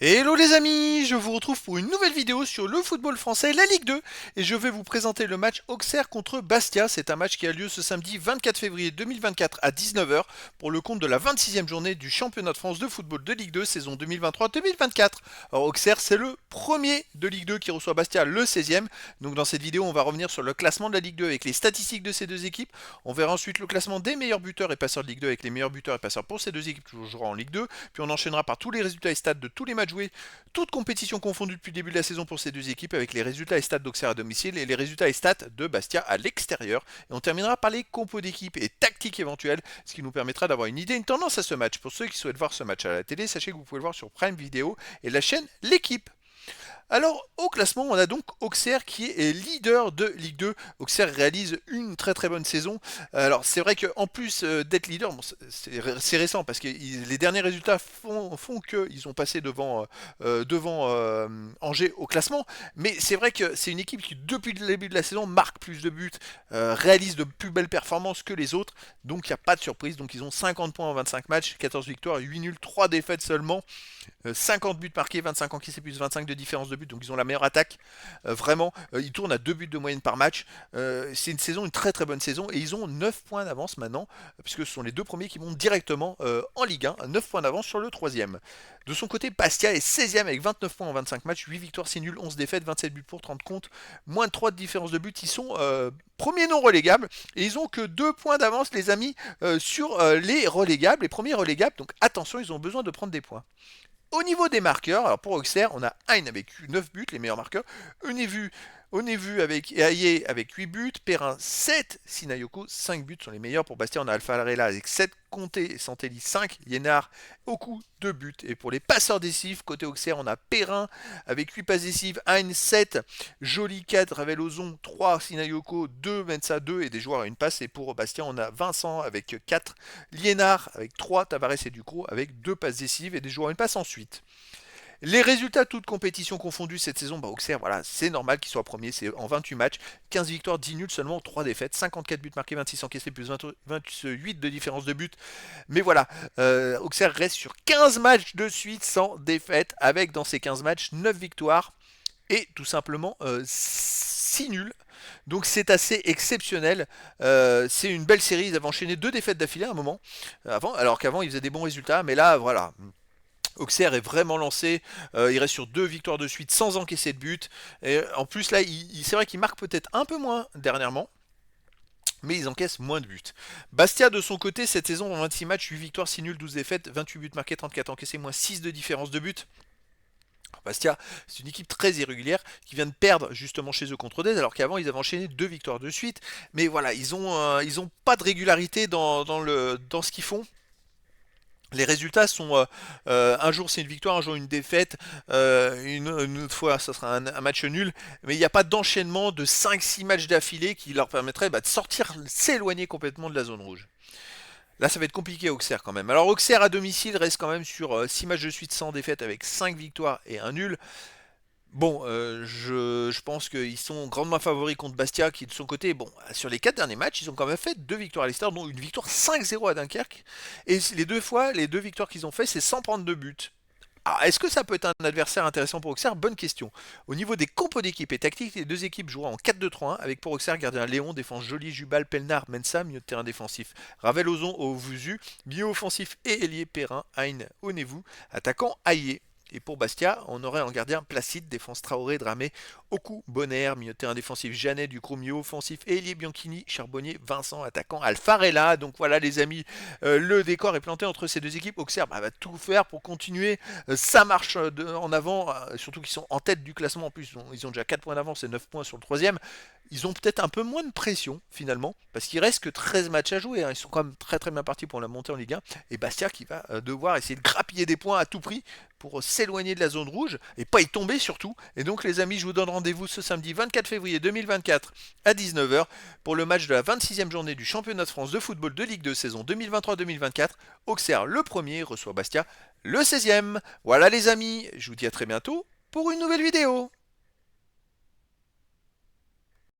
Hello les amis, je vous retrouve pour une nouvelle vidéo sur le football français, la Ligue 2, et je vais vous présenter le match Auxerre contre Bastia. C'est un match qui a lieu ce samedi 24 février 2024 à 19h pour le compte de la 26e journée du championnat de France de football de Ligue 2 saison 2023-2024. Alors Auxerre, c'est le premier de Ligue 2 qui reçoit Bastia, le 16e. Donc dans cette vidéo, on va revenir sur le classement de la Ligue 2 avec les statistiques de ces deux équipes. On verra ensuite le classement des meilleurs buteurs et passeurs de Ligue 2 avec les meilleurs buteurs et passeurs pour ces deux équipes qui joueront en Ligue 2. Puis on enchaînera par tous les résultats et stats de tous les matchs joués, toutes compétitions confondues depuis le début de la saison pour ces deux équipes, avec les résultats et stats d'Auxerre à domicile et les résultats et stats de Bastia à l'extérieur. Et on terminera par les compos d'équipe et tactiques éventuelles, ce qui nous permettra d'avoir une idée, une tendance à ce match. Pour ceux qui souhaitent voir ce match à la télé, sachez que vous pouvez le voir sur Prime Video et la chaîne L'équipe. Alors, au classement, on a donc Auxerre qui est leader de Ligue 2. Auxerre réalise une très très bonne saison. Alors, c'est vrai qu'en plus d'être leader, bon, c'est récent parce que les derniers résultats font qu'ils ont passé devant Angers au classement. Mais c'est vrai que c'est une équipe qui, depuis le début de la saison, marque plus de buts, réalise de plus belles performances que les autres. Donc, il n'y a pas de surprise. Donc, ils ont 50 points en 25 matchs, 14 victoires, 8 nuls, 3 défaites seulement. 50 buts marqués, 25 encaissés plus 25 de différence de but, donc ils ont la meilleure attaque. Vraiment, ils tournent à 2 buts de moyenne par match. C'est une très très bonne saison et ils ont 9 points d'avance maintenant, puisque ce sont les deux premiers qui montent directement en Ligue 1, 9 points d'avance sur le troisième. De son côté, Bastia est 16e avec 29 points en 25 matchs, 8 victoires, 6 nuls, 11 défaites, 27 buts pour 30 comptes, moins de 3 de différence de but. Ils sont premiers non relégables et ils ont que 2 points d'avance, les amis, sur les relégables, les premiers relégables. Donc attention, ils ont besoin de prendre des points. Au niveau des marqueurs, alors pour Auxerre, on a Hein avec 9 buts, les meilleurs marqueurs. Onevu avec Aye avec 8 buts. Perrin 7. Sinayoko 5 buts sont les meilleurs. Pour Bastia, on a Alpha Larella avec 7. Comté et Santelli 5. Liénard, Oku 2 buts. Et pour les passeurs décisifs, côté Auxerre, on a Perrin avec 8 passes décisives. Hein 7. Joly 4. Ravel-Ozon 3. Sinayoko 2. Mensa 2. Et des joueurs à une passe. Et pour Bastia, on a Vincent avec 4. Liénard avec 3. Tavares et Ducrot avec 2 passes décisives et des joueurs à une passe ensuite. Les résultats, toutes compétitions confondues cette saison, Auxerre, voilà, c'est normal qu'il soit premier. C'est en 28 matchs, 15 victoires, 10 nuls, seulement 3 défaites, 54 buts marqués, 26 encaissés, plus 28 de différence de but. Mais voilà, Auxerre reste sur 15 matchs de suite sans défaite, avec dans ces 15 matchs 9 victoires et tout simplement 6 nuls. Donc c'est assez exceptionnel. C'est une belle série. Ils avaient enchaîné 2 défaites d'affilée à un moment, alors qu'avant ils faisaient des bons résultats. Mais là, voilà, Auxerre est vraiment lancé, il reste sur 2 victoires de suite sans encaisser de but. Et en plus là, c'est vrai qu'il marque peut-être un peu moins dernièrement, mais ils encaissent moins de buts. Bastia de son côté, cette saison en 26 matchs, 8 victoires, 6 nuls, 12 défaites, 28 buts marqués, 34 encaissés, moins 6 de différence de but. Bastia, c'est une équipe très irrégulière qui vient de perdre justement chez eux contre Dez, alors qu'avant ils avaient enchaîné 2 victoires de suite. Mais voilà, ils ont pas de régularité dans ce qu'ils font. Les résultats sont un jour c'est une victoire, un jour une défaite, une autre fois ça sera un match nul, mais il n'y a pas d'enchaînement de 5-6 matchs d'affilée qui leur permettrait de sortir, s'éloigner complètement de la zone rouge. Là ça va être compliqué à Auxerre quand même. Alors Auxerre à domicile reste quand même sur 6 matchs de suite sans défaite avec 5 victoires et un nul. Bon, je pense qu'ils sont grandement favoris contre Bastia, qui de son côté, bon, sur les 4 derniers matchs, ils ont quand même fait 2 victoires à l'extérieur, dont une victoire 5-0 à Dunkerque. Et les deux victoires qu'ils ont fait, c'est sans prendre de but. Alors, est-ce que ça peut être un adversaire intéressant pour Auxerre? Bonne question. Au niveau des compos d'équipe et tactiques, les deux équipes joueront en 4-2-3-1, avec pour Auxerre gardien Léon, défense Joly, Jubal, Pelnard, Mensa, milieu de terrain défensif. Ravel Ozon au Vusu, milieu offensif et ailier Perrin, Hein, Onevu, attaquant Aillé. Et pour Bastia, on aurait en gardien Placide, défense Traoré, Dramé, Oku, Bonner, milieu de terrain défensif Janet, Ducrot, milieu offensif, Elie Bianchini, Charbonnier, Vincent, attaquant Alfarella. Donc voilà les amis, le décor est planté entre ces deux équipes. Auxerre va tout faire pour continuer sa marche en avant, surtout qu'ils sont en tête du classement en plus. Ils ont déjà 4 points d'avance et 9 points sur le troisième. Ils ont peut-être un peu moins de pression finalement, parce qu'il reste que 13 matchs à jouer. Ils sont quand même très très bien partis pour la montée en Ligue 1. Et Bastia qui va devoir essayer de grappiller des points à tout prix pour s'éloigner de la zone rouge et pas y tomber surtout. Et donc les amis, je vous donne rendez-vous ce samedi 24 février 2024 à 19h pour le match de la 26e journée du championnat de France de football de Ligue 2 saison 2023-2024. Auxerre le premier reçoit Bastia le 16e. Voilà les amis, je vous dis à très bientôt pour une nouvelle vidéo.